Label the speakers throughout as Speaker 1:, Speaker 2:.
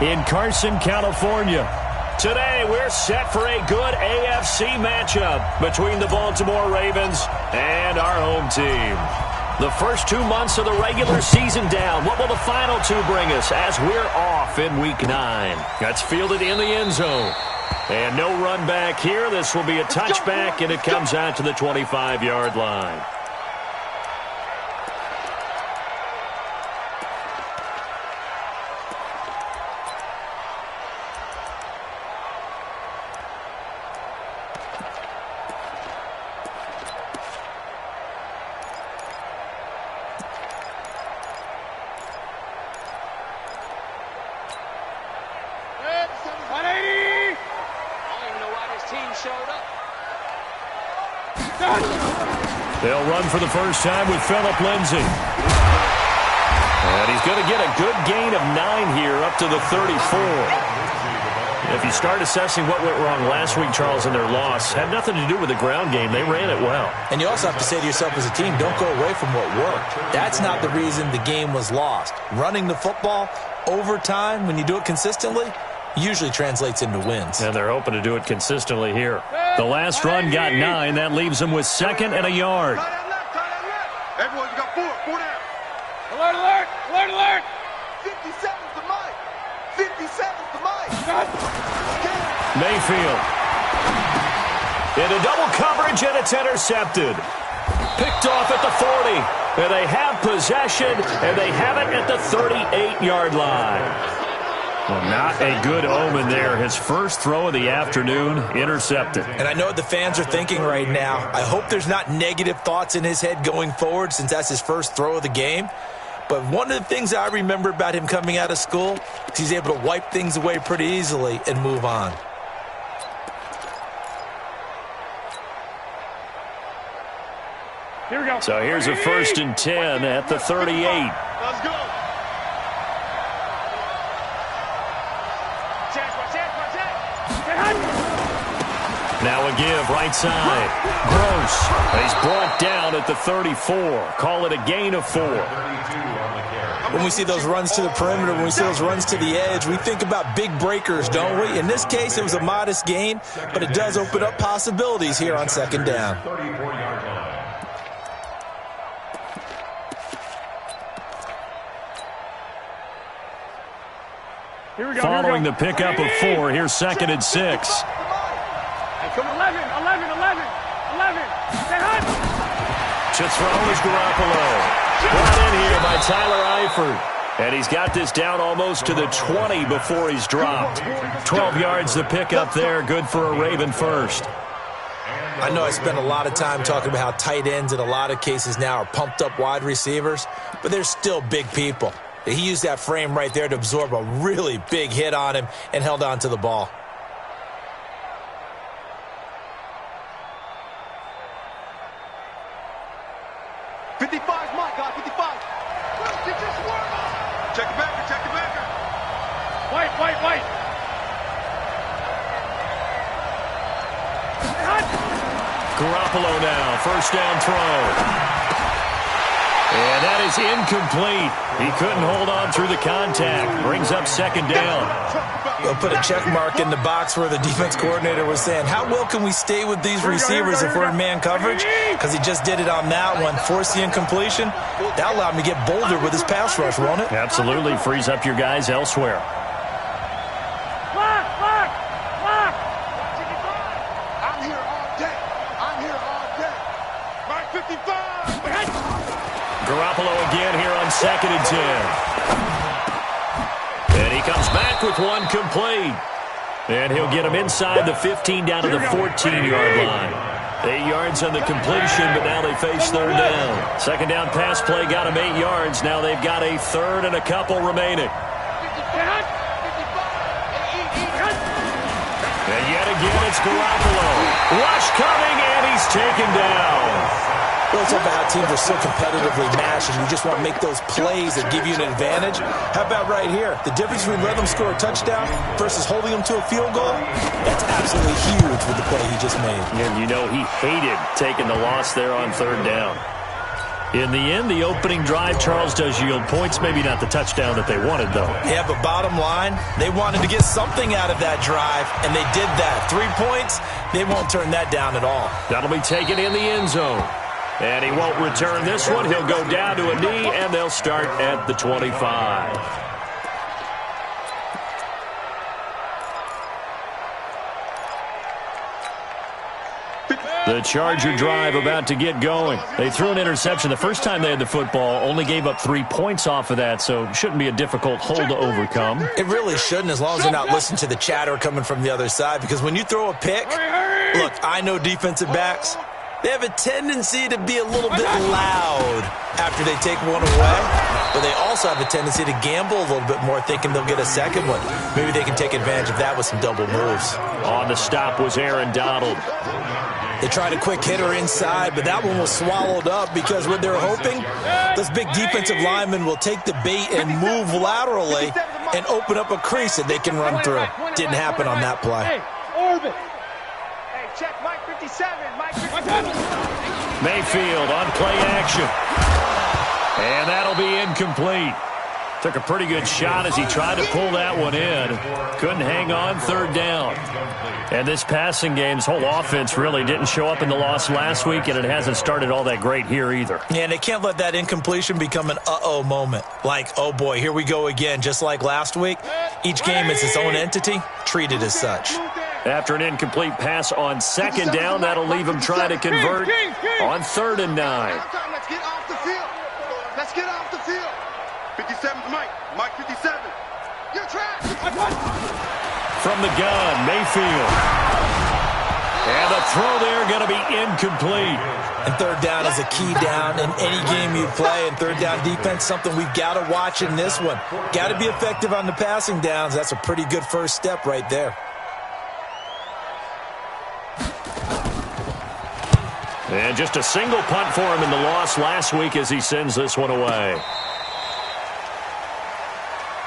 Speaker 1: in Carson, California. Today, we're set for a good AFC matchup between the Baltimore Ravens and our home team. The first 2 months of the regular season down. What will the final two bring us as we're off in Week 9? That's fielded in the end zone. And no run back here. This will be a touchback, and it comes out to the 25-yard line.
Speaker 2: They'll run for the first time with Phillip Lindsay.
Speaker 1: And he's going to get a good gain of 9 here up to the 34. If you start assessing what went wrong last week, Charles, in their loss, had nothing to do with the ground game. They ran it well.
Speaker 3: And you also have to say to yourself as a team, don't go away from what worked. That's not the reason the game was lost. Running the football over time, when you do it consistently, usually translates into wins.
Speaker 1: And they're hoping to do it consistently here. The last run got 9. That leaves them with 2nd and a yard.
Speaker 4: Everyone, you got 4 down.
Speaker 5: Alert, alert, alert, alert.
Speaker 4: 57's the mic. 57's the mic.
Speaker 1: Mayfield. Into double coverage, and it's intercepted. Picked off at the 40. And they have possession, and they have it at the 38-yard line.
Speaker 2: Well, not a good omen there. His first throw of the afternoon, intercepted.
Speaker 3: And I know what the fans are thinking right now. I hope there's not negative thoughts in his head going forward since that's his first throw of the game. But one of the things I remember about him coming out of school is he's able to wipe things away pretty easily and move on.
Speaker 5: Here we go.
Speaker 1: So here's a 1st and 10 at the 38.
Speaker 4: Let's go.
Speaker 1: Now a give, right side. Gross. He's brought down at the 34. Call it a gain of 4.
Speaker 3: When we see those runs to the perimeter, when we see those runs to the edge, we think about big breakers, don't we? In this case, it was a modest gain, but it does open up possibilities here on 2nd down.
Speaker 5: Here we go.
Speaker 1: Following the pickup of 4, here's 2nd and 6.
Speaker 5: 11, 11, 11, 11.
Speaker 1: To throw is Garoppolo. Brought in here by Tyler Eifert. And he's got this down almost to the 20 before he's dropped. 12 yards to pick up there. Good for a Raven first.
Speaker 3: I know I spent a lot of time talking about how tight ends in a lot of cases now are pumped up wide receivers, but they're still big people. He used that frame right there to absorb a really big hit on him and held on to the ball.
Speaker 5: White.
Speaker 1: Garoppolo now, 1st down throw. And that is incomplete. He couldn't hold on through the contact. Brings up 2nd down.
Speaker 3: They'll put a check mark in the box where the defense coordinator was saying, how well can we stay with these receivers if we're in man coverage? Because he just did it on that one. Force the incompletion. That allowed him to get bolder with his pass rush, won't it?
Speaker 1: Absolutely. Frees up your guys elsewhere. Garoppolo again here on 2nd and 10. And he comes back with one complete. And he'll get him inside the 15 down to the 14-yard line. 8 yards on the completion, but now they face 3rd down. 2nd down pass play got him 8 yards. Now they've got a 3rd and a couple remaining. And yet again, it's Garoppolo. Rush coming, and he's taken down.
Speaker 3: Well, it's about how teams are so competitively matched, and you just want to make those plays that give you an advantage. How about right here? The difference between letting them score a touchdown versus holding them to a field goal, that's absolutely huge with the play he just made.
Speaker 1: And you know he hated taking the loss there on 3rd down.
Speaker 2: In the end, the opening drive, Charles, does yield points. Maybe not the touchdown that they wanted, though.
Speaker 3: Yeah, but bottom line, they wanted to get something out of that drive, and they did that. 3 points, they won't turn that down at all.
Speaker 1: That'll be taken in the end zone. And he won't return this one. He'll go down to a knee, and they'll start at the 25. The Charger drive about to get going. They threw an interception the first time they had the football, only gave up 3 points off of that, so shouldn't be a difficult hole to overcome.
Speaker 3: It really shouldn't, as long as you're not listening to the chatter coming from the other side, because when you throw a pick, look, I know defensive backs, they have a tendency to be a little bit loud after they take one away, but they also have a tendency to gamble a little bit more, thinking they'll get a second one. Maybe they can take advantage of that with some double moves.
Speaker 1: On the stop was Aaron Donald.
Speaker 3: They tried a quick hitter inside, but that one was swallowed up because what they're hoping, those big defensive linemen will take the bait and move laterally and open up a crease that they can run through. Didn't happen on that play.
Speaker 5: Hey, Orbit.
Speaker 4: Hey, check Mike 57. Mike 57.
Speaker 1: Mayfield on play action. And that'll be incomplete. Took a pretty good shot as he tried to pull that one in. Couldn't hang on, third down. And this passing game's whole offense really didn't show up in the loss last week, and it hasn't started all that great here either.
Speaker 3: Yeah, and they can't let that incompletion become an uh-oh moment. Like, oh boy, here we go again. Just like last week, each game is its own entity, treated as such.
Speaker 1: After an incomplete pass on second down, that'll leave him trying to convert on 3rd and 9.
Speaker 4: Let's get off the field. Let's get off the field. 57's Mike. Mike 57. You're trapped.
Speaker 1: From the gun, Mayfield. And the throw there going to be incomplete.
Speaker 3: And third down is a key down in any game you play. And third down defense, something we've got to watch in this one. Got to be effective on the passing downs. That's a pretty good first step right there.
Speaker 1: And just a single punt for him in the loss last week as he sends this one away.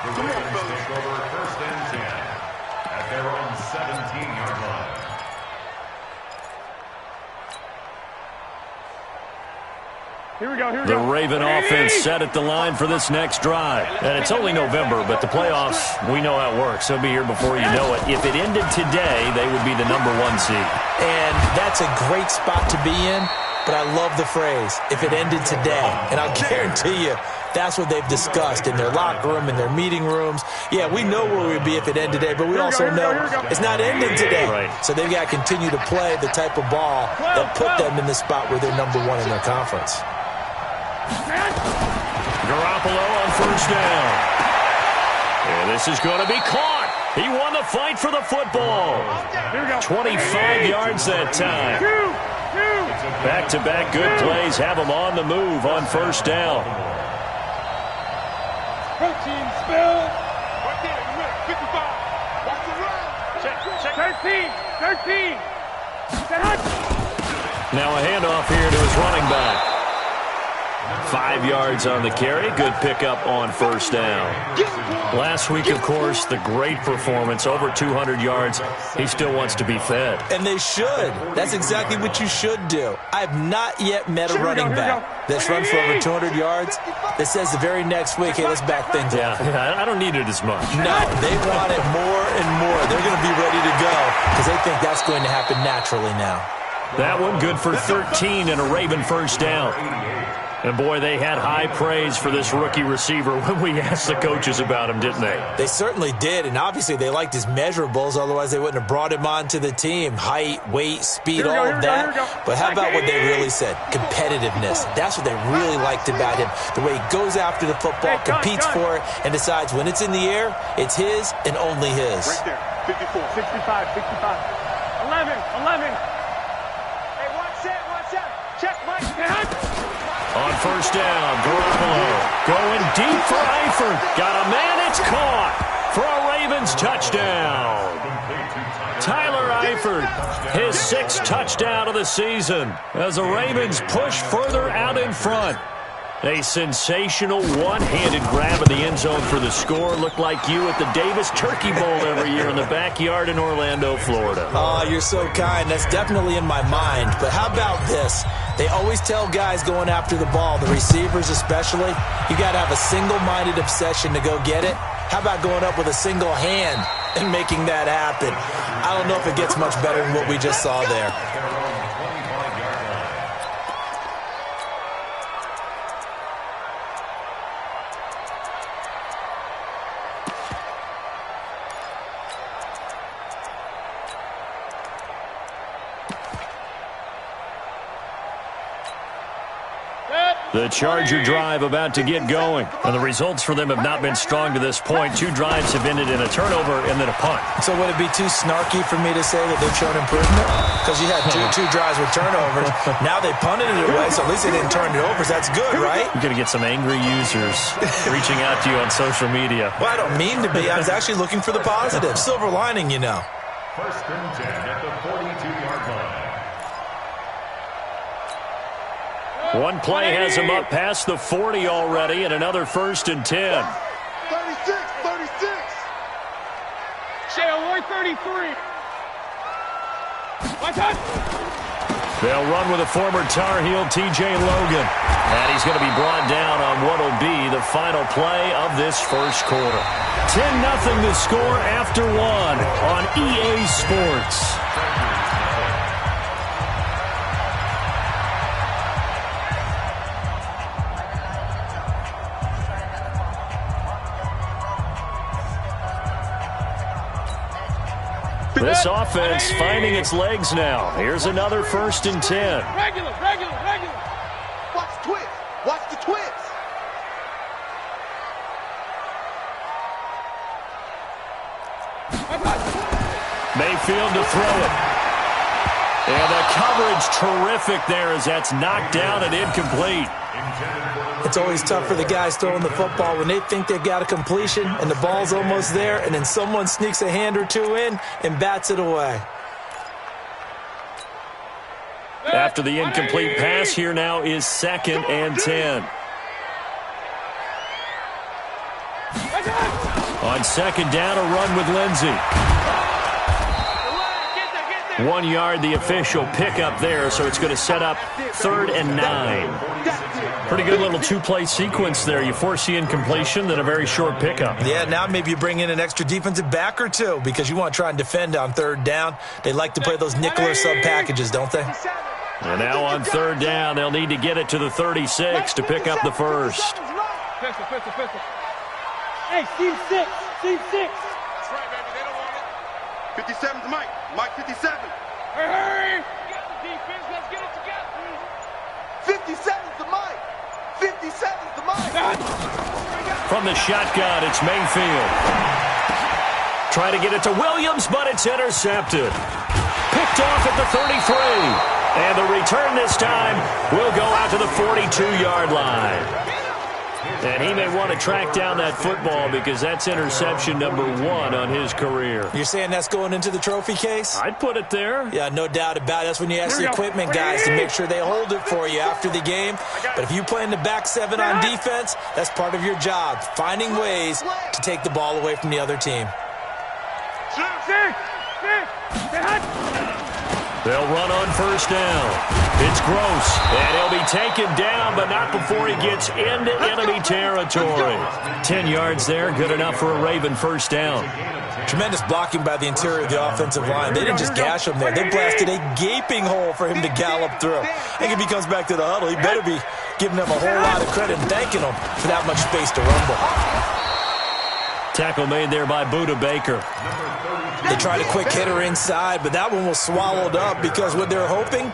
Speaker 6: The Ravens take over 1st and 10 at their own 17-yard line.
Speaker 5: Here we go, here we
Speaker 1: The
Speaker 5: go.
Speaker 1: Raven offense set at the line for this next drive. And it's only November, but the playoffs, we know how it works. They'll be here before you know it. If it ended today, they would be the #1 seed.
Speaker 3: And that's a great spot to be in, but I love the phrase, if it ended today. And I'll guarantee you, that's what they've discussed in their locker room, in their meeting rooms. Yeah, we know where we'd be if it ended today, but we also know it's not ending today.
Speaker 1: Right.
Speaker 3: So they've got to continue to play the type of ball that put them in the spot where they're #1 in their conference.
Speaker 1: Garoppolo on 1st down. And this is going to be caught. He won the fight for the football. 25 yards that time. Back-to-back good plays have him on the move on 1st down.
Speaker 5: Protein spill.
Speaker 4: Right there, you win. 55. Watch the run. Check.
Speaker 5: 13.
Speaker 1: Now a handoff here to his running back. 5 yards on the carry. Good pickup on 1st down. Last week, of course, the great performance, over 200 yards. He still wants to be fed.
Speaker 3: And they should. That's exactly what you should do. I have not yet met a running back that's run for over 200 yards that says the very next week, hey, let's back things up.
Speaker 1: Yeah, I don't need it as much.
Speaker 3: No, they want it more and more. They're going to be ready to go because they think that's going to happen naturally now.
Speaker 1: That one good for 13 and a Raven 1st down. And, boy, they had high praise for this rookie receiver when we asked the coaches about him, didn't they?
Speaker 3: They certainly did, and obviously they liked his measurables. Otherwise, they wouldn't have brought him onto the team. Height, weight, speed, all of that. But how about what they really said? Competitiveness. That's what they really liked about him. The way he goes after the football, competes for it, and decides when it's in the air, it's his and only his.
Speaker 4: Right there. 54.
Speaker 5: 65. 11.
Speaker 4: Hey, watch that. Check, Mike.
Speaker 1: On 1st down, Garoppolo going deep for Eifert. Got a man, it's caught for a Ravens touchdown. Tyler Eifert, his 6th touchdown of the season as the Ravens push further out in front. A sensational one-handed grab in the end zone for the score. Looked like you at the Davis Turkey Bowl every year in the backyard in Orlando, Florida.
Speaker 3: Oh, you're so kind. That's definitely in my mind. But how about this? They always tell guys going after the ball, the receivers especially, you got to have a single-minded obsession to go get it. How about going up with a single hand and making that happen? I don't know if it gets much better than what we just saw there.
Speaker 1: The Charger drive about to get going. And the results for them have not been strong to this point. 2 drives have ended in a turnover and then a punt.
Speaker 3: So would it be too snarky for me to say that they've shown improvement? Because you had two drives with turnovers. Now they punted it away, so at least they didn't turn it over. So that's good, right?
Speaker 1: You're going to get some angry users reaching out to you on social media.
Speaker 3: Well, I don't mean to be. I was actually looking for the positive. Silver lining, you know.
Speaker 6: First and 10 at the 42-yard line.
Speaker 1: One play has him up past the 40 already, and another 1st and 10.
Speaker 4: 36, 36.
Speaker 5: Shea, 133. My touch.
Speaker 1: They'll run with a former Tar Heel, T.J. Logan. And he's going to be brought down on what will be the final play of this first quarter. 10-0 the score after 1 on EA Sports. This offense finding its legs now. Here's another 1st and 10.
Speaker 5: Regular.
Speaker 4: Watch the twist. Watch the twist.
Speaker 1: Mayfield to throw it. And the coverage terrific there as that's knocked down and incomplete.
Speaker 3: It's always tough for the guys throwing the football when they think they've got a completion and the ball's almost there, and then someone sneaks a hand or two in and bats it away.
Speaker 1: After the incomplete pass, here now is 2nd and 10. On 2nd down, a run with Lindsey. 1 yard, the official pickup there, so it's going to set up 3rd and 9. Pretty good little 2-play sequence there. You force the incompletion, then a very short pickup.
Speaker 3: Yeah, now maybe you bring in an extra defensive back or two because you want to try and defend on 3rd down. They like to play those nickel or sub packages, don't they?
Speaker 1: And now on 3rd down, they'll need to get it to the 36 to pick up the first.
Speaker 5: Pistol. Hey, Steve 6.
Speaker 4: That's right, baby. They don't want it. 57's Mike. Mike 57.
Speaker 5: Hurry! Get the defense. Let's get it together.
Speaker 4: 57's the Mike. 57's the Mike.
Speaker 1: From the shotgun, it's Mayfield. Trying to get it to Williams, but it's intercepted. Picked off at the 33. And the return this time will go out to the 42-yard line. And he may want to track down that football because that's interception number 1 on his career.
Speaker 3: You're saying that's going into the trophy case?
Speaker 1: I'd put it there.
Speaker 3: Yeah, no doubt about it. That's when you ask the equipment guys to make sure they hold it for you after the game. But if you play in the back 7 on defense, that's part of your job, finding ways to take the ball away from the other team.
Speaker 1: They'll run on 1st down. It's Gross, and he'll be taken down, but not before he gets into enemy territory. 10 yards there, good enough for a Raven 1st down.
Speaker 3: Tremendous blocking by the interior of the offensive line. They didn't just gash him there. They blasted a gaping hole for him to gallop through. I think if he comes back to the huddle, he better be giving them a whole lot of credit and thanking them for that much space to rumble.
Speaker 1: Tackle made there by Buda Baker.
Speaker 3: They tried a quick hitter inside, but that one was swallowed up because what they're hoping,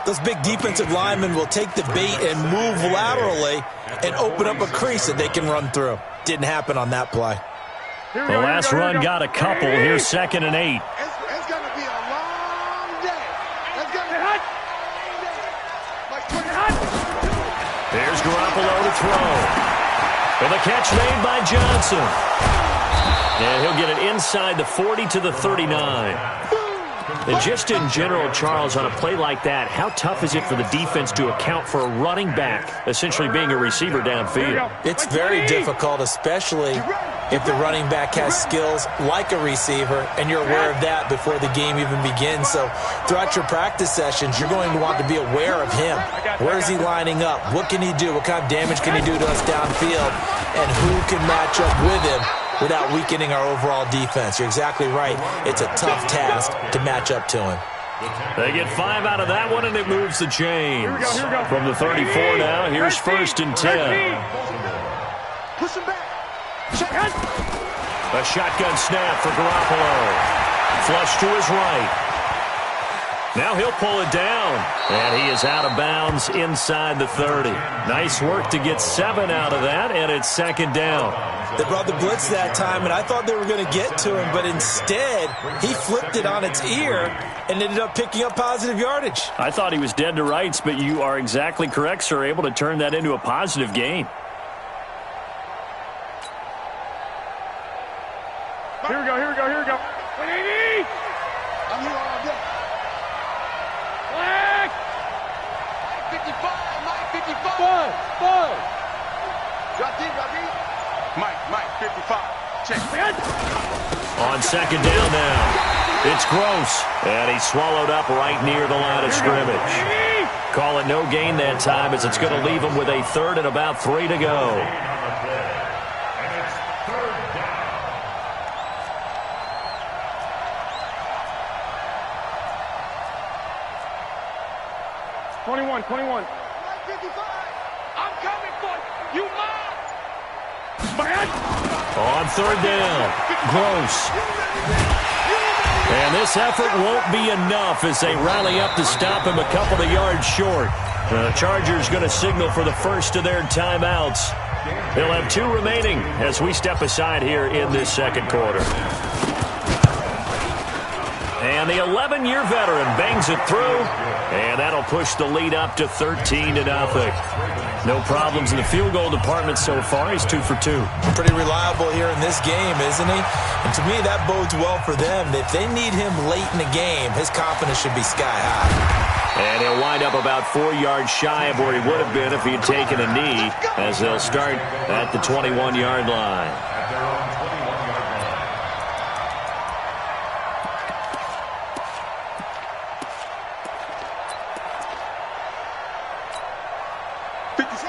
Speaker 3: those big defensive linemen will take the bait and move laterally and open up a crease that they can run through. Didn't happen on that play.
Speaker 1: The last run got a couple. Here's 2nd and 8.
Speaker 4: It's going to be a long day. It's going to be a long day.
Speaker 1: Here's Garoppolo to throw. And the catch made by Johnson. And he'll get it inside the 40 to the 39. And just in general, Charles, on a play like that, how tough is it for the defense to account for a running back essentially being a receiver downfield?
Speaker 3: It's very difficult, especially if the running back has skills like a receiver, and you're aware of that before the game even begins. So throughout your practice sessions, you're going to want to be aware of him. Where is he lining up? What can he do? What kind of damage can he do to us downfield? And who can match up with him without weakening our overall defense? You're exactly right. It's a tough task to match up to him.
Speaker 1: They get 5 out of that one, and it moves the chains. From the 34 now, here's 1st and 10.
Speaker 4: Push him back.
Speaker 1: A shotgun snap for Garoppolo. Flush to his right. Now he'll pull it down, and he is out of bounds inside the 30. Nice work to get 7 out of that, and it's 2nd down.
Speaker 3: They brought the blitz that time, and I thought they were going to get to him, but instead, he flipped it on its ear and ended up picking up positive yardage.
Speaker 1: I thought he was dead to rights, but you are exactly correct, sir, able to turn that into a positive gain.
Speaker 5: Here we go. 180.
Speaker 4: I'm here all day.
Speaker 5: Black.
Speaker 4: 55.
Speaker 5: Five.
Speaker 4: Drop deep. Mike, 55. Check.
Speaker 1: On 2nd down now, it's Gross, and he's swallowed up right near the line of scrimmage. Call it no gain that time, as it's going to leave him with a 3rd and about 3 to go.
Speaker 5: 21.
Speaker 4: 55.
Speaker 5: I'm coming for you. You mine.
Speaker 1: On 3rd down, Gross. And this effort won't be enough as they rally up to stop him a couple of yards short. The Chargers going to signal for the first of their timeouts. They'll have 2 remaining as we step aside here in this 2nd quarter. And the 11-year veteran bangs it through, and that'll push the lead up to 13-0. No problems in the field goal department so far. He's 2 for 2.
Speaker 3: Pretty reliable here in this game, isn't he? And to me, that bodes well for them. If they need him late in the game, his confidence should be sky high.
Speaker 1: And he'll wind up about 4 yards shy of where he would have been if he had taken a knee, as they'll start at the 21-yard line.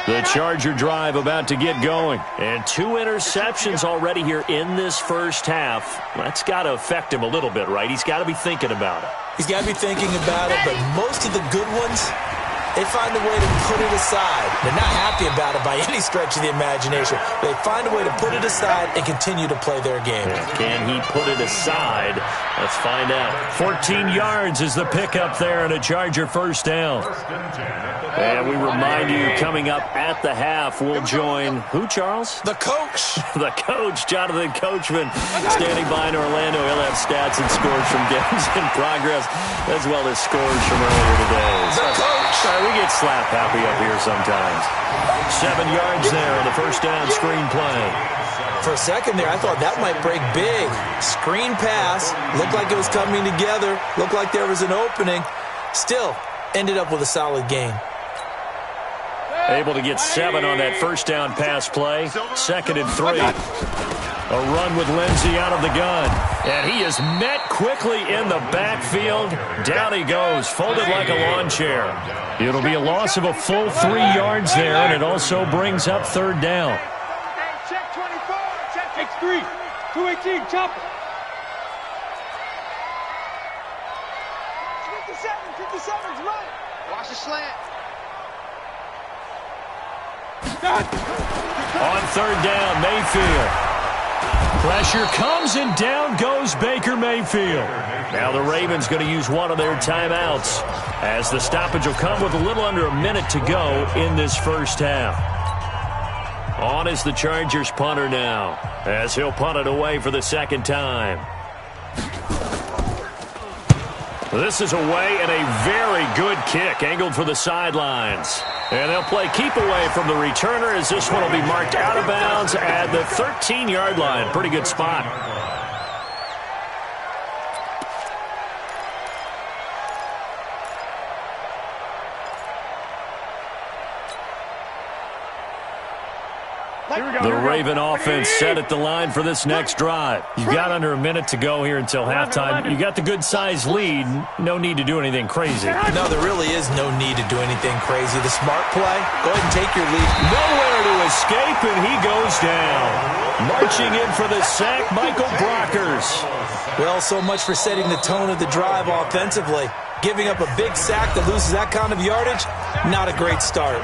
Speaker 1: The Charger drive about to get going. And 2 interceptions already here in this first half. That's got to affect him a little bit, right? He's got to be thinking about it.
Speaker 3: He's got to be thinking about it, but most of the good ones, they find a way to put it aside. They're not happy about it by any stretch of the imagination. They find a way to put it aside and continue to play their game.
Speaker 1: Can he put it aside? Let's find out. 14 yards is the pickup there, and a Charger 1st down. And we remind you, coming up at the half, we'll join who, Charles?
Speaker 3: The coach.
Speaker 1: The coach, Jonathan Coachman, standing by in Orlando. He'll have stats and scores from games in progress, as well as scores from earlier today.
Speaker 3: The coach.
Speaker 1: Sorry, we get slap happy up here sometimes. 7 yards there on the 1st down screen play.
Speaker 3: For a second there, I thought that might break big. Screen pass. Looked like it was coming together. Looked like there was an opening. Still, ended up with a solid gain.
Speaker 1: Able to get 7 on that 1st down pass play. 2nd and 3. A run with Lindsey out of the gun. And he is met quickly in the backfield. Down he goes, folded like a lawn chair. It'll be a loss of a full 3 yards there, and it also brings up 3rd down.
Speaker 5: Hey, check 24. Check X3. 218. Chopper.
Speaker 4: 57's right. Watch the slant.
Speaker 1: On 3rd down, Mayfield. Pressure comes, and down goes Baker Mayfield. Now the Ravens going to use one of their timeouts, as the stoppage will come with a little under a minute to go in this first half. On is the Chargers punter now, as he'll punt it away for the 2nd time. This is away, and a very good kick angled for the sidelines. And they'll play keep away from the returner, as this one will be marked out of bounds at the 13-yard line. Pretty good spot.
Speaker 2: The Raven offense set at the line for this next drive. You've got under a minute to go here until halftime. You got the good-sized lead. No need to do anything crazy.
Speaker 3: No, there really is no need to do anything crazy. The smart play, go ahead and take your lead.
Speaker 1: Nowhere to escape, and he goes down. Marching in for the sack, Michael Brockers.
Speaker 3: Well, so much for setting the tone of the drive offensively. Giving up a big sack that loses that kind of yardage, not a great start.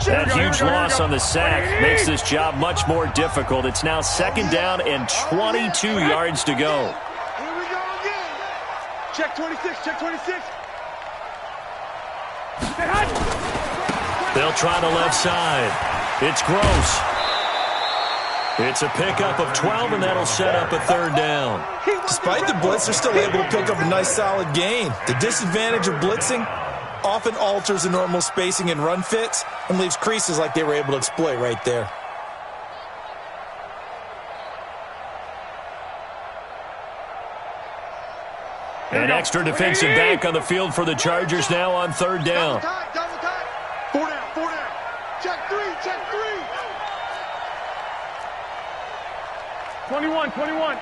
Speaker 2: That huge loss on the sack makes this job much more difficult. It's now 2nd down and 22 yards to go.
Speaker 4: Here we go again. Check 26, check 26.
Speaker 1: They'll try the left side. It's Gross. It's a pickup of 12, and that'll set up a 3rd down.
Speaker 3: Despite the blitz, they're still able to pick up a nice, solid gain. The disadvantage of blitzing often alters the normal spacing and run fits and leaves creases like they were able to exploit right there.
Speaker 1: An extra defensive back on the field for the Chargers now on 3rd down.
Speaker 4: Double time. 4 down, 4 down. Check 3, check 3.
Speaker 5: 21, 21.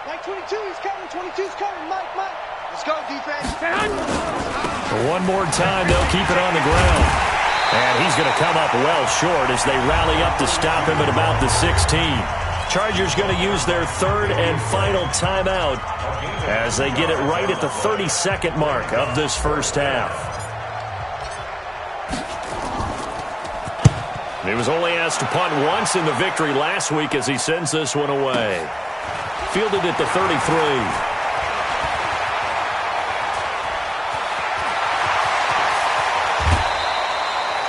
Speaker 4: Mike 22, he's coming. 22's coming. Mike. Let's go, defense.
Speaker 1: One more time, they'll keep it on the ground. And he's going to come up well short as they rally up to stop him at about the 16. Chargers going to use their 3rd and final timeout as they get it right at the 32nd mark of this first half. He was only asked to punt once in the victory last week as he sends this one away. Fielded at the 33.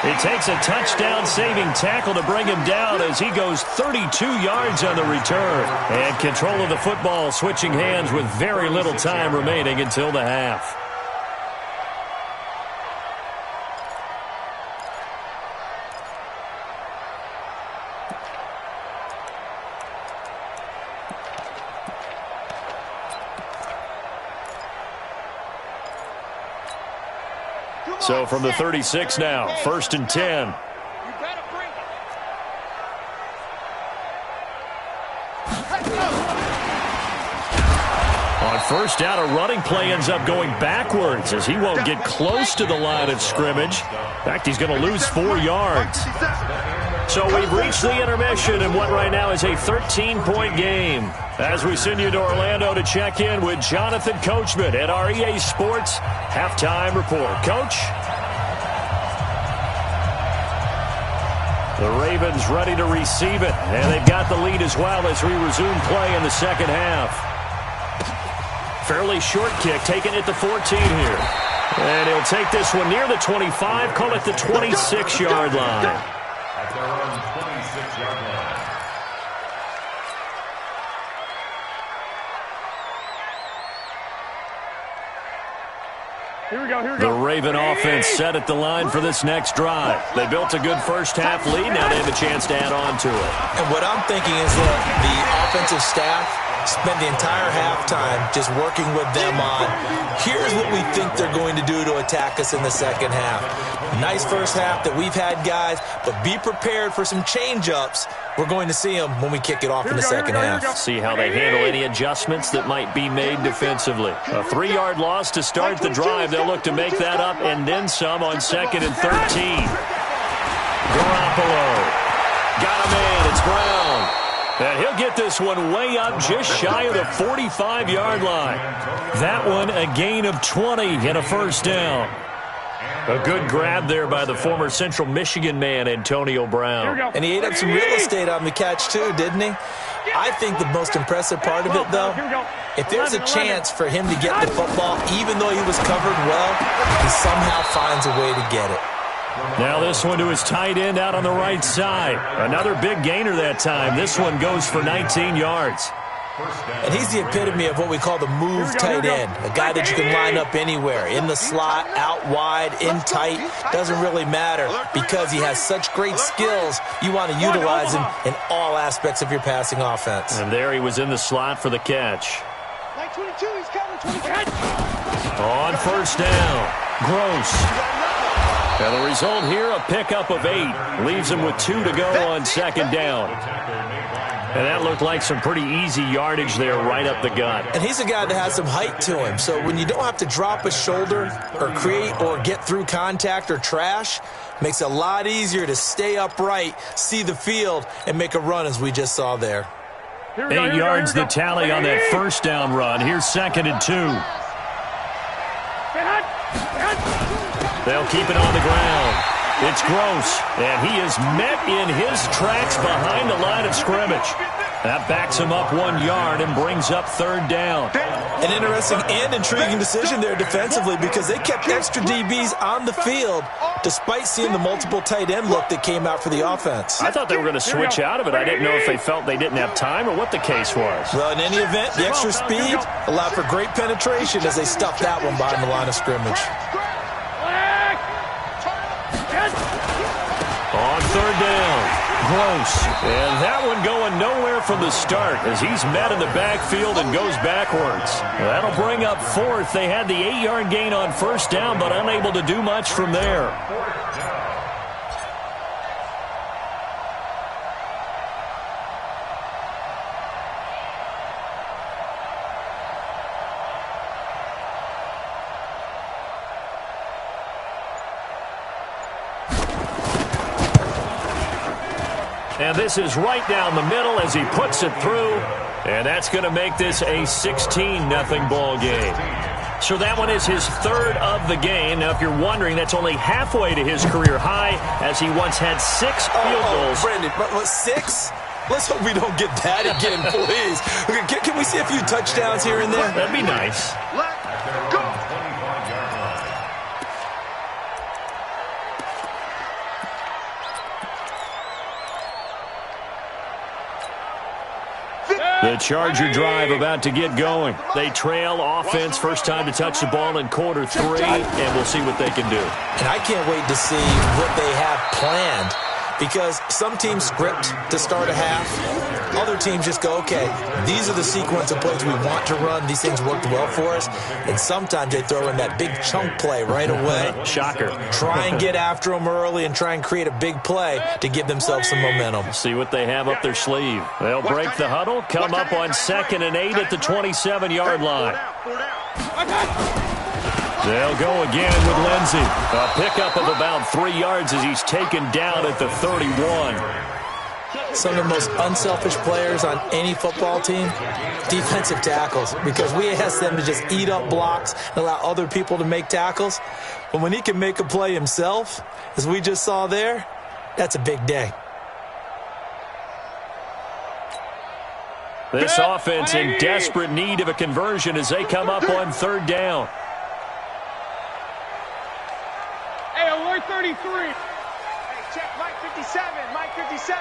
Speaker 1: It takes a touchdown-saving tackle to bring him down as he goes 32 yards on the return. And control of the football switching hands with very little time remaining until the half. So from the 36 now, 1st and 10.
Speaker 5: You better bring it.
Speaker 1: On 1st down, a running play ends up going backwards as he won't get close to the line of scrimmage. In fact, he's going to lose 4 yards. So we've reached the intermission in what right now is a 13-point game. As we send you to Orlando to check in with Jonathan Coachman at our EA Sports Halftime Report. Coach? The Ravens ready to receive it, and they've got the lead as well as we resume play in the second half. Fairly short kick taken at the 14 here. And he'll take this one near the 25, call it the 26-yard line.
Speaker 6: At their own 26-yard line.
Speaker 5: Here we go.
Speaker 1: The Raven offense set at the line for this next drive. They built a good first half lead. Now they have a chance to add on to it.
Speaker 3: And what I'm thinking is that the offensive staff spent the entire halftime just working with them on, here's what we think they're going to do to attack us in the second half. Nice first half that we've had, guys, but be prepared for some change-ups. We're going to see them when we kick it off in the second half.
Speaker 1: See how they handle any adjustments that might be made defensively. A 3-yard loss to start the drive. They'll look to make that up and then some on 2nd and 13. Garoppolo. Got him in. It's Brown. And he'll get this one way up just shy of the 45-yard line. That one a gain of 20 and a 1st down. A good grab there by the former Central Michigan man, Antonio Brown.
Speaker 3: And he ate up some real estate on the catch, too, didn't he? I think the most impressive part of it, though, if there's a chance for him to get the football, even though he was covered well, he somehow finds a way to get it.
Speaker 1: Now this one to his tight end out on the right side. Another big gainer that time. This one goes for 19 yards.
Speaker 3: And he's the epitome of what we call the move tight end, a guy that you can line up anywhere, in the slot, out wide, in tight, doesn't really matter because he has such great skills. You want to utilize him in all aspects of your passing offense.
Speaker 2: And there he was in the slot for the catch.
Speaker 5: Like 22, he's coming 22.
Speaker 2: On first down, Gross. And the result here, a pickup of 8. Leaves him with 2 to go on second down. And that looked like some pretty easy yardage there right up the gut.
Speaker 3: And he's a guy that has some height to him. So when you don't have to drop a shoulder or create or get through contact or trash, makes it a lot easier to stay upright, see the field, and make a run as we just saw there.
Speaker 2: 8 yards the tally on that first down run. Here's 2nd and 2. They'll keep it on the ground. It's Gross, and he is met in his tracks behind the line of scrimmage. That backs him up 1 yard and brings up 3rd down.
Speaker 3: An interesting and intriguing decision there defensively because they kept extra DBs on the field despite seeing the multiple tight end look that came out for the offense.
Speaker 2: I thought they were going to switch out of it. I didn't know if they felt they didn't have time or what the case was.
Speaker 3: Well, in any event, the extra speed allowed for great penetration as they stuffed that one behind the line of scrimmage.
Speaker 2: On 3rd down, Gross. And that one going nowhere from the start as he's met in the backfield and goes backwards. That'll bring up 4th. They had the 8-yard gain on first down, but unable to do much from there. And this is right down the middle as he puts it through. And that's going to make this a 16-0 ball game. So that one is his 3rd of the game. Now, if you're wondering, that's only halfway to his career high as he once had 6 field goals.
Speaker 3: Brandon, what, 6? Let's hope we don't get that again, please. Can we see a few touchdowns here and there?
Speaker 2: That'd be nice.
Speaker 4: Let's go.
Speaker 2: The Charger drive about to get going. They trail offense, first time to touch the ball in quarter 3, and we'll see what they can do.
Speaker 3: And I can't wait to see what they have planned because some teams script to start a half. Other teams just go, okay, these are the sequence of plays we want to run. These things worked well for us. And sometimes they throw in that big chunk play right away.
Speaker 2: Shocker.
Speaker 3: Try and get after them early and try and create a big play to give themselves some momentum.
Speaker 2: See what they have up their sleeve. They'll break the huddle, come up on 2nd and 8 at the 27-yard line. They'll go again with Lindsey. A pickup of about 3 yards as he's taken down at the 31.
Speaker 3: Some of the most unselfish players on any football team, defensive tackles, because we ask them to just eat up blocks and allow other people to make tackles. But when he can make a play himself, as we just saw there, that's a big day.
Speaker 2: This offense in desperate need of a conversion as they come up on 3rd down.
Speaker 5: Hey, alert 33. Hey, check Mike 57. Mike 57.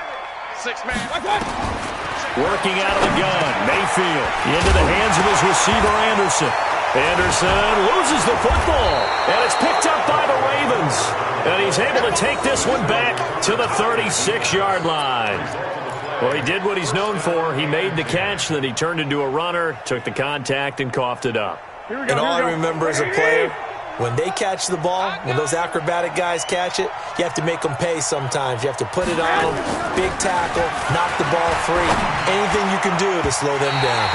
Speaker 5: 6-man.
Speaker 2: Working out of the gun, Mayfield into the hands of his receiver, Anderson. Anderson loses the football, and it's picked up by the Ravens. And he's able to take this one back to the 36-yard line. Well, he did what he's known for. He made the catch, then he turned into a runner, took the contact, and coughed it up.
Speaker 3: And all I remember as a player, when they catch the ball, when those acrobatic guys catch it, you have to make them pay sometimes. You have to put it on them, big tackle, knock the ball free. Anything you can do to slow them down.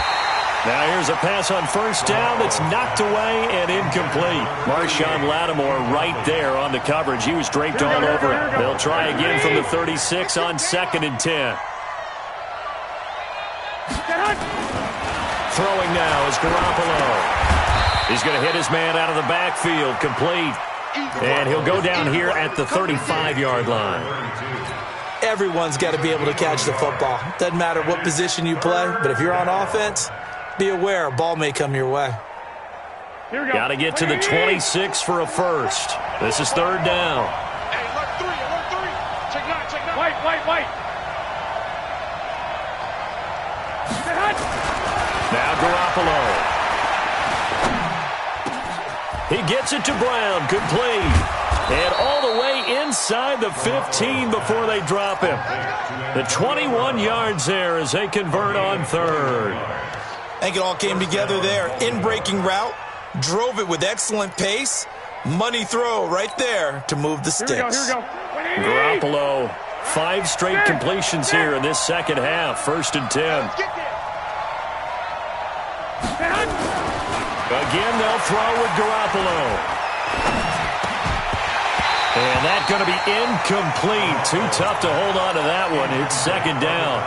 Speaker 2: Now here's a pass on first down that's knocked away and incomplete. Marshawn Lattimore right there on the coverage. He was draped all over it. They'll try again from the 36 on 2nd and 10. Throwing now is Garoppolo. He's going to hit his man out of the backfield, complete. And he'll go down here at the 35-yard line.
Speaker 3: Everyone's got to be able to catch the football. Doesn't matter what position you play, but if you're on offense, be aware a ball may come your way.
Speaker 2: Got to get to the 26 for a first. This is 3rd down.
Speaker 5: Hey, alert 3. Check 9, check 9. White.
Speaker 1: Now Garoppolo. He gets it to Brown. Complete. And all the way inside the 15 before they drop him. The 21 yards there as they convert on third.
Speaker 3: I think it all came together there. In-breaking route. Drove it with excellent pace. Money throw right there to move the sticks.
Speaker 5: Here we go.
Speaker 1: Garoppolo, 5 straight completions here in this second half. 1st and 10. Again, they'll throw with Garoppolo. And that's going to be incomplete. Too tough to hold on to that one. It's 2nd down.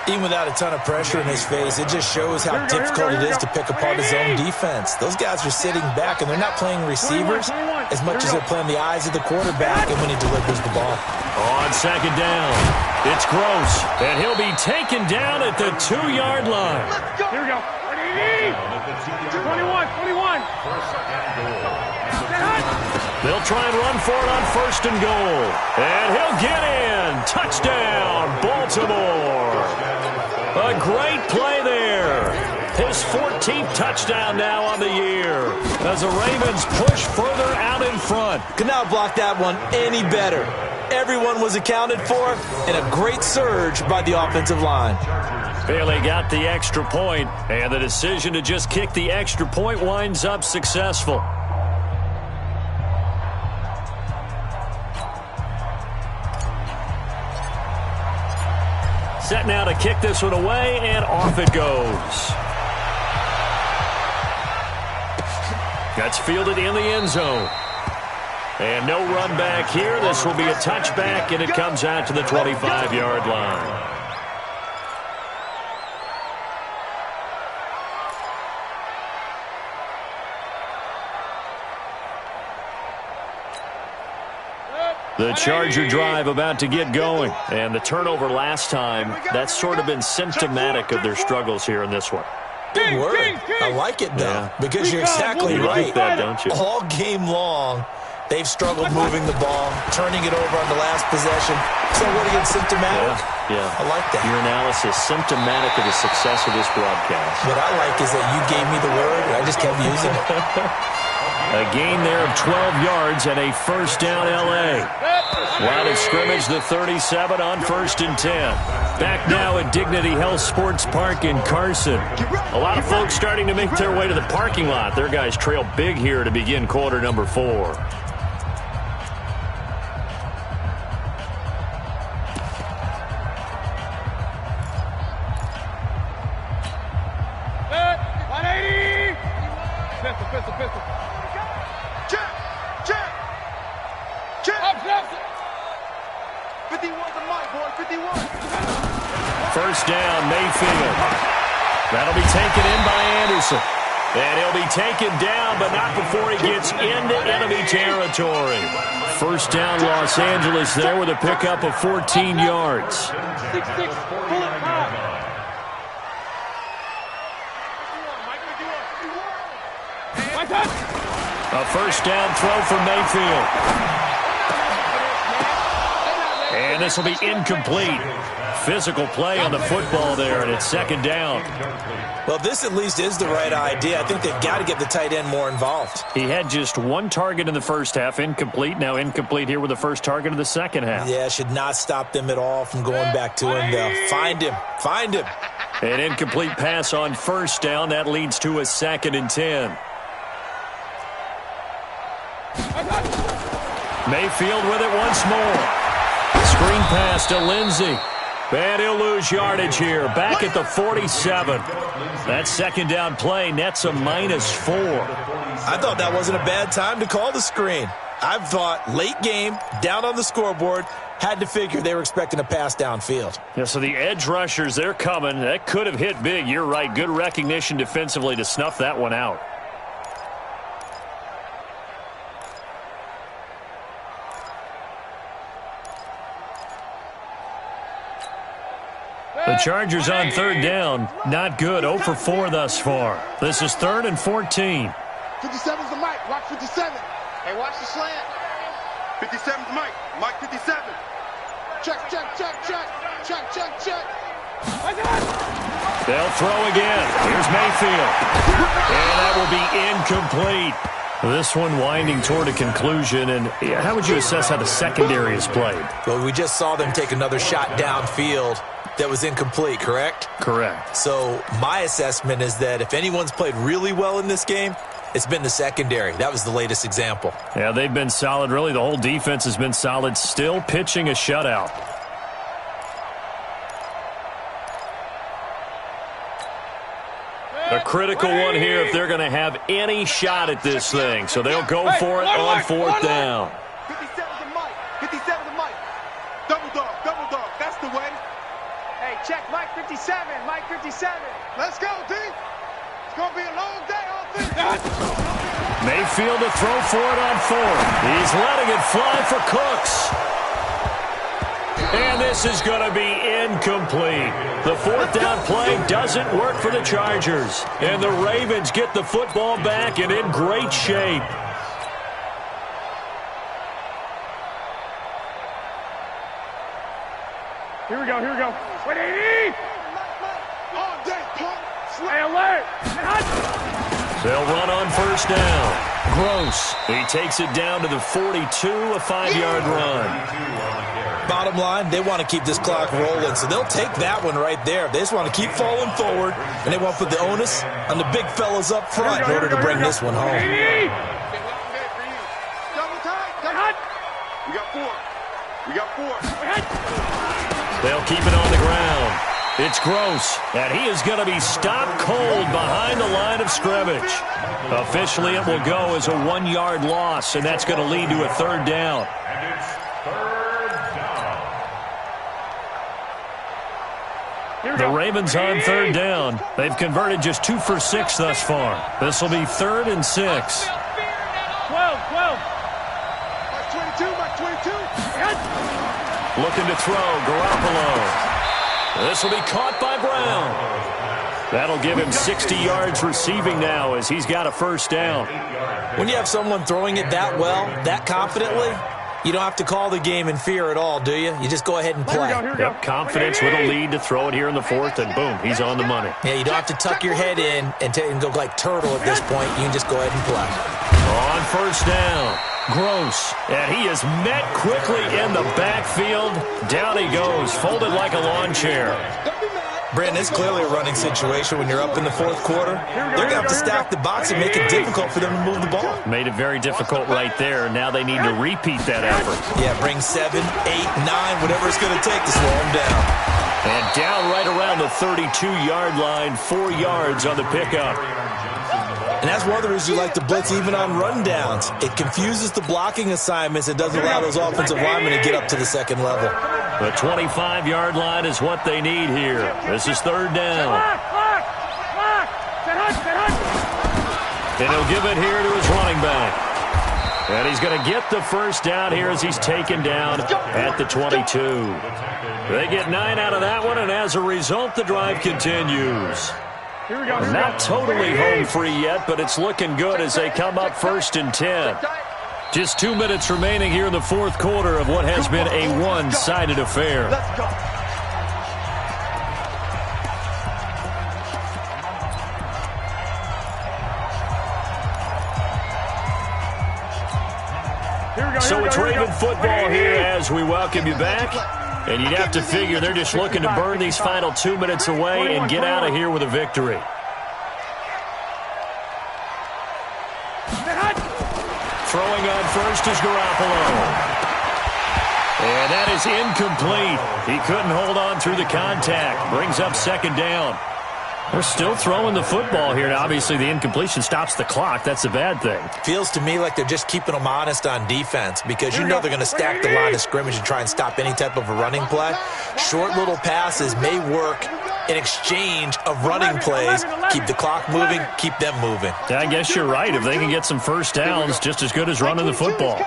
Speaker 3: Even without a ton of pressure in his face, it just shows how difficult it is to pick apart his own defense. Those guys are sitting back, and they're not playing receivers as much as they're playing the eyes of the quarterback and when he delivers the ball.
Speaker 1: On 2nd down, it's Gross, and he'll be taken down at the 2-yard line.
Speaker 5: Here we go. 21.
Speaker 1: They'll try and run for it on 1st and goal. And he'll get in. Touchdown, Baltimore. A great play there. His 14th touchdown now on the year as the Ravens push further out in front.
Speaker 3: Could not block that one any better. Everyone was accounted for, and a great surge by the offensive line.
Speaker 1: Bailey got the extra point, and the decision to just kick the extra point winds up successful. Set now to kick this one away, and off it goes. That's fielded in the end zone. And no run back here. This will be a touchback, and it comes out to the 25-yard line. The Charger drive about to get going. And the turnover last time, that's sort of been symptomatic of their struggles here in this one.
Speaker 3: Big word. I like it, though, because you're exactly right.
Speaker 1: Like that, don't you?
Speaker 3: All game long, they've struggled moving the ball, turning it over on the last possession. So what again, symptomatic?
Speaker 1: Yeah.
Speaker 3: I like that.
Speaker 1: Your analysis, symptomatic of the success of this broadcast.
Speaker 3: What I like is that you gave me the word, and I just kept using it.
Speaker 1: A gain there of 12 yards and a 1st down L.A. Line of scrimmage, the 37 on 1st and 10. Back now at Dignity Health Sports Park in Carson. A lot of folks starting to make their way to the parking lot. Their guys trail big here to begin quarter number 4.
Speaker 5: Pistol.
Speaker 4: Check. 51's the mic, boy. 51.
Speaker 1: 1st down, Mayfield. That'll be taken in by Anderson. And he'll be taken down, but not before he gets into enemy territory. 1st down, Los Angeles there with a pickup of 14 yards.
Speaker 5: 6-6. Pull it high.
Speaker 1: A 1st down throw for Mayfield. And this will be incomplete. Physical play on the football there, and it's 2nd down.
Speaker 3: Well, this at least is the right idea. I think they've got to get the tight end more involved.
Speaker 1: He had just 1 target in the 1st half, incomplete. Now incomplete here with the 1st target of the 2nd half.
Speaker 3: Yeah, should not stop them at all from going back to him, though. Find him.
Speaker 1: An incomplete pass on 1st down. That leads to a 2nd and 10. Mayfield with it once more. Screen pass to Lindsey. And he'll lose yardage here. Back at the 47. That 2nd down play nets a -4.
Speaker 3: I thought that wasn't a bad time to call the screen. I thought late game, down on the scoreboard, had to figure they were expecting a pass downfield.
Speaker 1: Yeah, so the edge rushers, they're coming. That could have hit big. You're right. Good recognition defensively to snuff that one out. The Chargers on 3rd down. Not good. 0 for 4 thus far. This is 3rd and 14.
Speaker 4: 57's the mic. Watch 57.
Speaker 5: Hey, watch the slant.
Speaker 4: 57's Mike. Mike 57. Check.
Speaker 1: They'll throw again. Here's Mayfield. And that will be incomplete. This one winding toward a conclusion. And how would you assess how the secondary is played?
Speaker 3: Well, we just saw them take another shot downfield that was incomplete, correct?
Speaker 1: Correct.
Speaker 3: So my assessment is that if anyone's played really well in this game, it's been the secondary. That was the latest example.
Speaker 1: Yeah, they've been solid. Really, the whole defense has been solid. Still pitching a shutout. A critical one here if they're going to have any shot at this thing. So they'll go for it on fourth down.
Speaker 4: 57 to Mike. 57 to Mike. Double dog. Double dog. That's the way.
Speaker 5: Hey, check Mike 57. Mike 57.
Speaker 4: Let's go, D. It's going to be a long day on defense.
Speaker 1: Mayfield to throw for it on fourth. He's letting it fly for Cooks. And this is going to be incomplete. The fourth down play doesn't work for the Chargers. And the Ravens get the football back and in great shape.
Speaker 5: Here we go, here we go. Wait, 80!
Speaker 4: All day, punk.
Speaker 5: Hey, alert!
Speaker 1: They'll run on first down. Gross. He takes it down to the 42, a 5-yard run.
Speaker 3: Bottom line, they want to keep this clock rolling, so they'll take that one right there. They just want to keep falling forward, and they want to put the onus on the big fellas up front in order to bring this one home.
Speaker 4: Double time. We got four. We got four.
Speaker 1: They'll keep it on the ground. It's Gross, and he is going to be stopped cold behind the line of scrimmage. Officially, it will go as a 1-yard loss, and that's going to lead to a third down.
Speaker 6: And it's third down.
Speaker 1: The Ravens on third down. They've converted just 2 for 6 thus far. This will be 3rd and 6.
Speaker 5: 12, 12.
Speaker 4: Mike 22, Mike 22.
Speaker 1: Looking to throw, Garoppolo. This will be caught by Brown. That'll give him 60 yards receiving now as he's got a first down.
Speaker 3: When you have someone throwing it that well, that confidently, you don't have to call the game in fear at all, do you? You just go ahead and play.
Speaker 1: Yep, confidence with a lead to throw it here in the fourth, and boom, he's on the money.
Speaker 3: Yeah, you don't have to tuck your head in and go like turtle at this point. You can just go ahead and play.
Speaker 1: On first down, Gross, and he is met quickly in the backfield. Down he goes, folded like a lawn chair.
Speaker 3: Brandon, it's clearly a running situation when you're up in the fourth quarter. They're going to have to stack the box and make it difficult for them to move the ball.
Speaker 1: Made it very difficult right there. Now they need to repeat that effort.
Speaker 3: Yeah, bring 7, 8, 9, whatever it's going to take to slow them down.
Speaker 1: And down right around the 32-yard line, 4 yards on the pickup.
Speaker 3: And that's one of the reasons you like to blitz even on rundowns. It confuses the blocking assignments. It doesn't allow those offensive linemen to get up to the second level.
Speaker 1: The 25-yard line is what they need here. This is third down. And he'll give it here to his running back. And he's going to get the first down here as he's taken down at the 22. They get 9 out of that one, and as a result, the drive continues.
Speaker 5: Here we go.
Speaker 1: Not totally home free yet, but it's looking good as they come up 1st and 10. Just 2 minutes remaining here in the fourth quarter of what has been a one-sided affair.
Speaker 4: Let's go.
Speaker 1: So it's Raven football here as we welcome you back. And you'd have to figure they're just looking to burn these final 2 minutes away and get out of here with a victory. Throwing on first is Garoppolo. And that is incomplete. He couldn't hold on through the contact. Brings up second down. They're still throwing the football here. Now, obviously, the incompletion stops the clock. That's a bad thing.
Speaker 3: Feels to me like they're just keeping them honest on defense because you know they're going to stack the line of scrimmage and try and stop any type of a running play. Short little passes may work in exchange of running plays. Keep the clock moving, keep them moving.
Speaker 1: Yeah, I guess you're right. If they can get some first downs, just as good as running the football.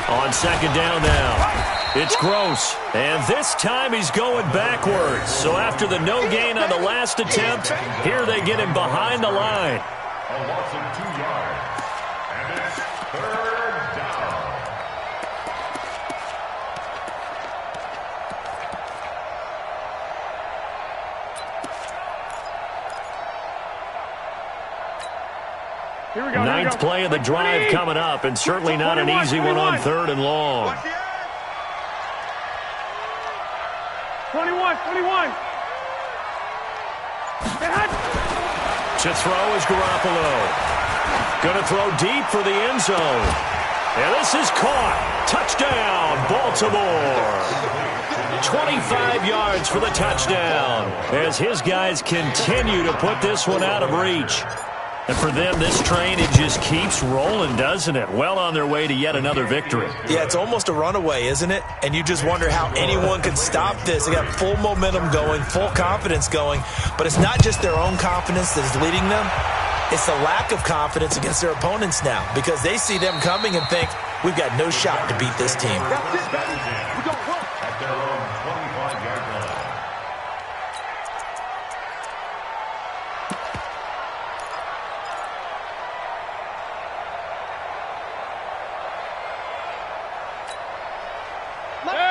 Speaker 1: On second down now. It's Gross, and this time he's going backwards. So after the no gain on the last attempt, here they get him behind the line.
Speaker 6: A loss of 2 yards. And it's third down.
Speaker 5: Here we go.
Speaker 1: Ninth play of the drive coming up, and certainly not an easy one on 3rd and long.
Speaker 5: 21.
Speaker 1: To throw is Garoppolo. Going to throw deep for the end zone. And this is caught. Touchdown, Baltimore. 25 yards for the touchdown as his guys continue to put this one out of reach. And for them, this train, it just keeps rolling, doesn't it? Well on their way to yet another victory.
Speaker 3: Yeah, it's almost a runaway, isn't it? And you just wonder how anyone can stop this. They got full momentum going, full confidence going. But it's not just their own confidence that is leading them. It's the lack of confidence against their opponents now because they see them coming and think, we've got no shot to beat this team.
Speaker 4: That's it, baby. We don't work.
Speaker 6: At their own 25-yard line.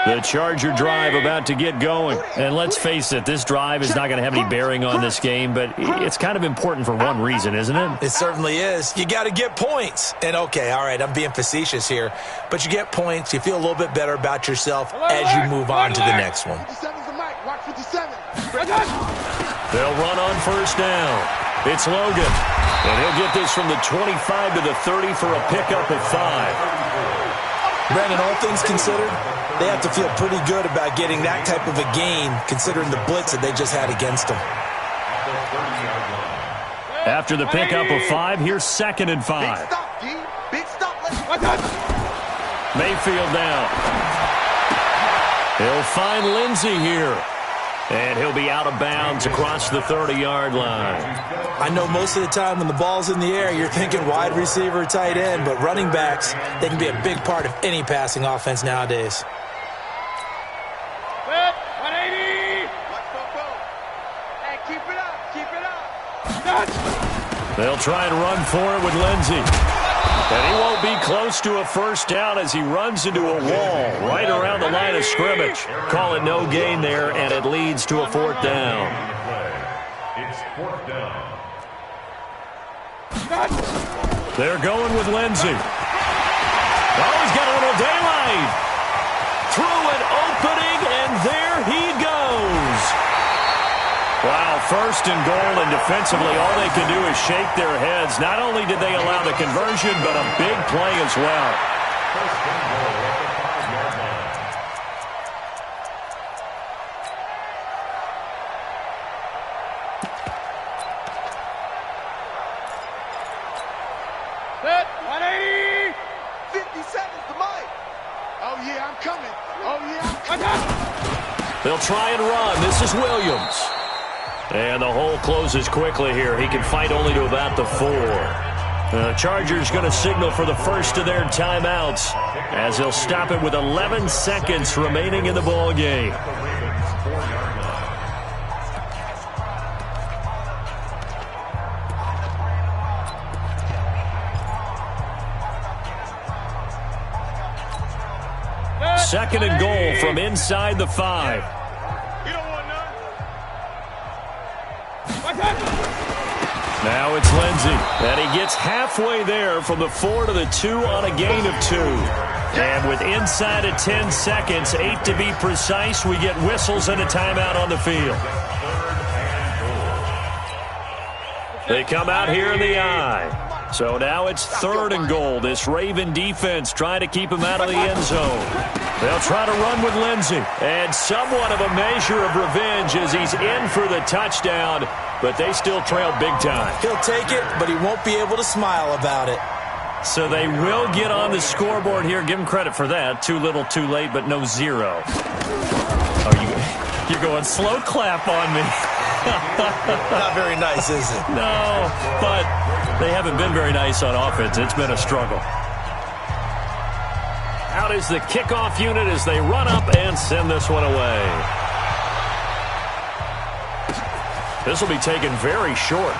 Speaker 1: The Charger drive about to get going. And let's face it, this drive is not going to have any bearing on this game, but it's kind of important for one reason, isn't it?
Speaker 3: It certainly is. You got to get points. And, okay, all right, I'm being facetious here. But you get points. You feel a little bit better about yourself as you move on to the next one.
Speaker 4: 57's the mic. Watch 57.
Speaker 1: They'll run on 1st down. It's Logan. And he'll get this from the 25 to the 30 for a pickup of 5.
Speaker 3: Brandon, all things considered, they have to feel pretty good about getting that type of a gain considering the blitz that they just had against them.
Speaker 1: After the pickup of 5, here's 2nd and 5.
Speaker 4: Big stop, D. Big stop.
Speaker 1: Mayfield down. He'll find Lindsey here. And he'll be out of bounds across the 30-yard line.
Speaker 3: I know most of the time when the ball's in the air, you're thinking wide receiver, tight end, but running backs, they can be a big part of any passing offense nowadays.
Speaker 5: 180.
Speaker 4: Hey, keep it up. Keep it up.
Speaker 1: They'll try and run for it with Lindsey. And he won't be close to a 1st down as he runs into a wall right around the line of scrimmage. Call it no gain there, and it leads to a 4th down.
Speaker 6: It's 4th down.
Speaker 1: They're going with Lindsey. Oh, he's got a little daylight. Through an opening, and there he goes. Wow, 1st and goal, and defensively all they can do is shake their heads. Not only did they allow the conversion, but a big play as well.
Speaker 6: 1st and goal at the 5-yard line.
Speaker 5: Set. 180.
Speaker 4: 57's the mic. Oh, yeah, I'm coming. Oh, yeah, I'm coming.
Speaker 1: They'll try and run. This is Williams. And the hole closes quickly here. He can fight only to about the 4. The Chargers going to signal for the first of their timeouts as they'll stop it with 11 seconds remaining in the ball game. Second and goal from inside the 5.
Speaker 5: You don't want none.
Speaker 1: Now it's Lindsey, and he gets halfway there from the 4 to the 2 on a gain of 2. And with inside of 10 seconds, 8 to be precise, we get whistles and a timeout on the field. They come out here in the eye. So now it's 3rd and goal. This Raven defense trying to keep him out of the end zone. They'll try to run with Lindsey. And somewhat of a measure of revenge as he's in for the touchdown. But they still trail big time.
Speaker 3: He'll take it, but he won't be able to smile about it.
Speaker 1: So they will get on the scoreboard here. Give him credit for that. Too little, too late, but no 0. You're going slow clap on me.
Speaker 3: Not very nice, is it?
Speaker 1: No, but they haven't been very nice on offense. It's been a struggle. Out is the kickoff unit as they run up and send this one away. This will be taken very short.